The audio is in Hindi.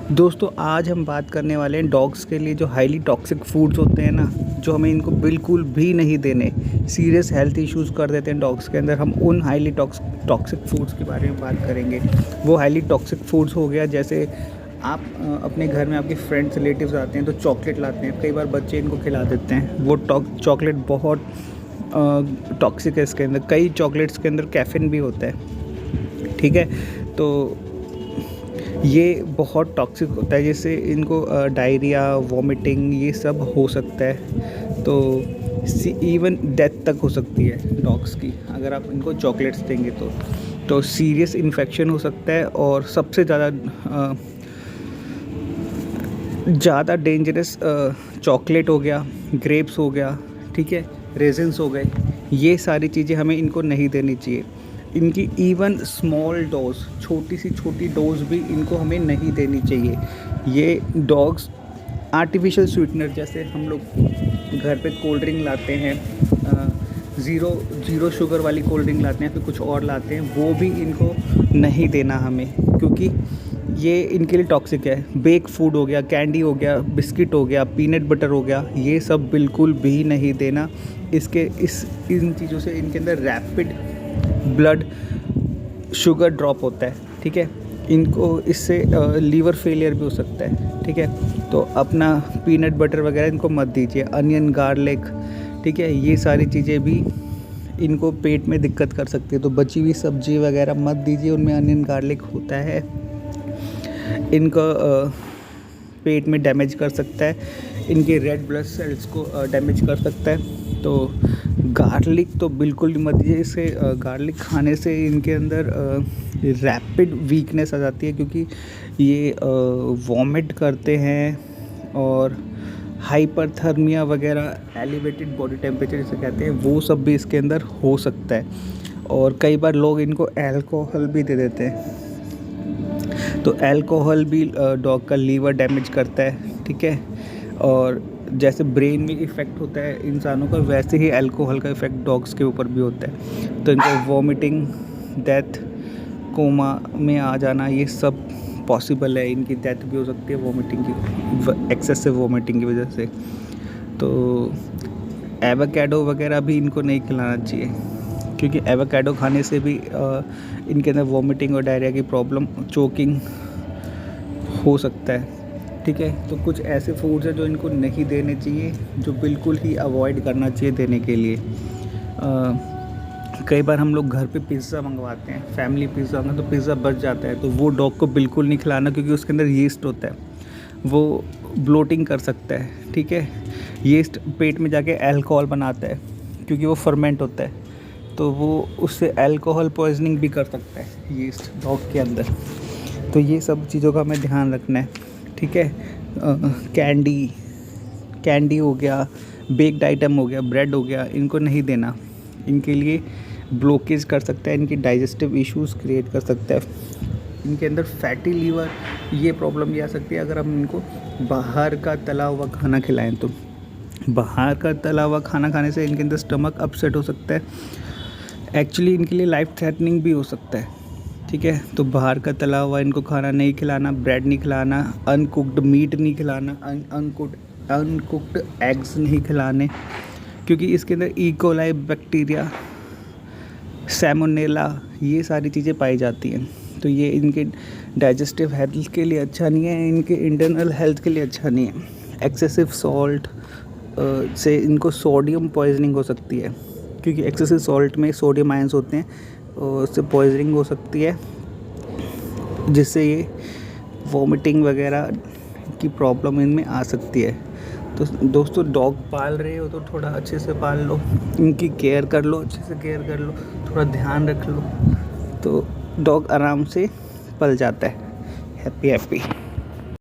दोस्तों आज हम बात करने वाले हैं डॉग्स के लिए जो हाईली टॉक्सिक फूड्स होते हैं ना, जो हमें इनको बिल्कुल भी नहीं देने, सीरियस हेल्थ इश्यूज़ कर देते हैं डॉग्स के अंदर। हम उन हाईली टॉक्सिक फूड्स के बारे में बात करेंगे। वो हाईली टॉक्सिक फूड्स हो गया, जैसे आप अपने घर में आपके फ्रेंड्स रिलेटिव्स आते हैं तो चॉकलेट लाते हैं, कई बार बच्चे इनको खिला देते हैं। वो चॉकलेट बहुत टॉक्सिक है। इसके अंदर कई चॉकलेट्स के अंदर कैफीन भी होता है, ठीक है। तो ये बहुत टॉक्सिक होता है, जिससे इनको डायरिया, वॉमिटिंग ये सब हो सकता है। तो इवन डेथ तक हो सकती है डॉग्स की, अगर आप इनको चॉकलेट्स देंगे तो सीरियस इन्फेक्शन हो सकता है। और सबसे ज़्यादा डेंजरस चॉकलेट हो गया, ग्रेप्स हो गया, ठीक है, रेजिन्स हो गए, ये सारी चीज़ें हमें इनको नहीं देनी चाहिए। इनकी इवन स्मॉल डोज, छोटी सी छोटी डोज भी इनको हमें नहीं देनी चाहिए। ये डॉग्स आर्टिफिशियल स्वीटनर, जैसे हम लोग घर पे कोल्ड ड्रिंक लाते हैं, ज़ीरो शुगर वाली कोल्ड ड्रिंक लाते हैं, फिर कुछ और लाते हैं, वो भी इनको नहीं देना हमें, क्योंकि ये इनके लिए टॉक्सिक है। बेक फूड हो गया, कैंडी हो गया, बिस्किट हो गया, पीनट बटर हो गया, ये सब बिल्कुल भी नहीं देना। इन चीज़ों से इनके अंदर रैपिड ब्लड शुगर ड्रॉप होता है, ठीक है। इनको इससे लीवर फेलियर भी हो सकता है, ठीक है। तो अपना पीनट बटर वगैरह इनको मत दीजिए। अनियन, गार्लिक, ठीक है, ये सारी चीज़ें भी इनको पेट में दिक्कत कर सकती है। तो बची हुई सब्जी वगैरह मत दीजिए, उनमें अनियन गार्लिक होता है, इनको पेट में डैमेज कर सकता है, इनके रेड ब्लड सेल्स को डैमेज कर सकता है। तो गार्लिक तो बिल्कुल ही मत दीजिए। इससे गार्लिक खाने से इनके अंदर रैपिड वीकनेस आ जाती है, क्योंकि ये वॉमिट करते हैं और हाइपरथर्मिया वगैरह, एलिवेटेड बॉडी टेम्परेचर जिसे कहते हैं, वो सब भी इसके अंदर हो सकता है। और कई बार लोग इनको अल्कोहल भी दे देते हैं। तो अल्कोहल भी डॉग का लीवर डैमेज करता है, ठीक है। और जैसे ब्रेन में इफ़ेक्ट होता है इंसानों का, वैसे ही अल्कोहल का इफ़ेक्ट डॉग्स के ऊपर भी होता है। तो इनको वॉमिटिंग, डेथ, कोमा में आ जाना, ये सब पॉसिबल है। इनकी डेथ भी हो सकती है वॉमिटिंग की, एक्सेसिव वॉमिटिंग की वजह से। तो एवोकाडो वगैरह भी इनको नहीं खिलाना चाहिए, क्योंकि एवोकाडो खाने से भी इनके अंदर वॉमिटिंग और डायरिया की प्रॉब्लम, चोकिंग हो सकता है, ठीक है। तो कुछ ऐसे फूड्स हैं जो इनको नहीं देने चाहिए, जो बिल्कुल ही अवॉइड करना चाहिए देने के लिए। कई बार हम लोग घर पे पिज़्ज़ा मंगवाते हैं, फैमिली पिज़्ज़ा होगा तो पिज़्ज़ा बच जाता है, तो वो डॉग को बिल्कुल नहीं खिलाना, क्योंकि उसके अंदर यीस्ट होता है, वो ब्लोटिंग कर सकता है, ठीक है। यीस्ट पेट में जाके अल्कोहल बनाता है, क्योंकि वो फर्मेंट होता है, तो वो उससे अल्कोहल पॉइजनिंग भी कर सकता है यीस्ट डॉग के अंदर। तो ये सब चीज़ों का हमें ध्यान रखना है, ठीक है। कैंडी हो गया, बेक्ड आइटम हो गया, ब्रेड हो गया, इनको नहीं देना। इनके लिए ब्लॉकेज कर सकता है, इनकी डाइजेस्टिव इश्यूज़ क्रिएट कर सकता है, इनके अंदर फैटी लीवर, ये प्रॉब्लम भी आ सकती है अगर हम इनको बाहर का तला हुआ खाना खिलाएं। तो बाहर का तला हुआ खाना खाने से इनके अंदर स्टमक अपसेट हो सकता है, एक्चुअली इनके लिए लाइफ थ्रेटनिंग भी हो सकता है, ठीक है। तो बाहर का तला हुआ इनको खाना नहीं खिलाना, ब्रेड नहीं खिलाना, अनकुक्ड मीट नहीं खिलाना, अनकुक्ड एग्स नहीं खिलाने, क्योंकि इसके अंदर इकोलाई बैक्टीरिया, सैमोनेला, ये सारी चीज़ें पाई जाती हैं। तो ये इनके डाइजेस्टिव हेल्थ के लिए अच्छा नहीं है, इनके इंटरनल हेल्थ के लिए अच्छा नहीं है। एक्सेसिव सॉल्ट से इनको सोडियम पॉइजनिंग हो सकती है, क्योंकि एक्सेसिव सॉल्ट में सोडियम आयंस होते हैं, उससे पॉइजनिंग हो सकती है, जिससे ये वॉमिटिंग वगैरह की प्रॉब्लम इनमें आ सकती है। तो दोस्तों, डॉग पाल रहे हो तो थोड़ा अच्छे से पाल लो, इनकी केयर कर लो, अच्छे से केयर कर लो, थोड़ा ध्यान रख लो, तो डॉग आराम से पल जाता है, हैप्पी।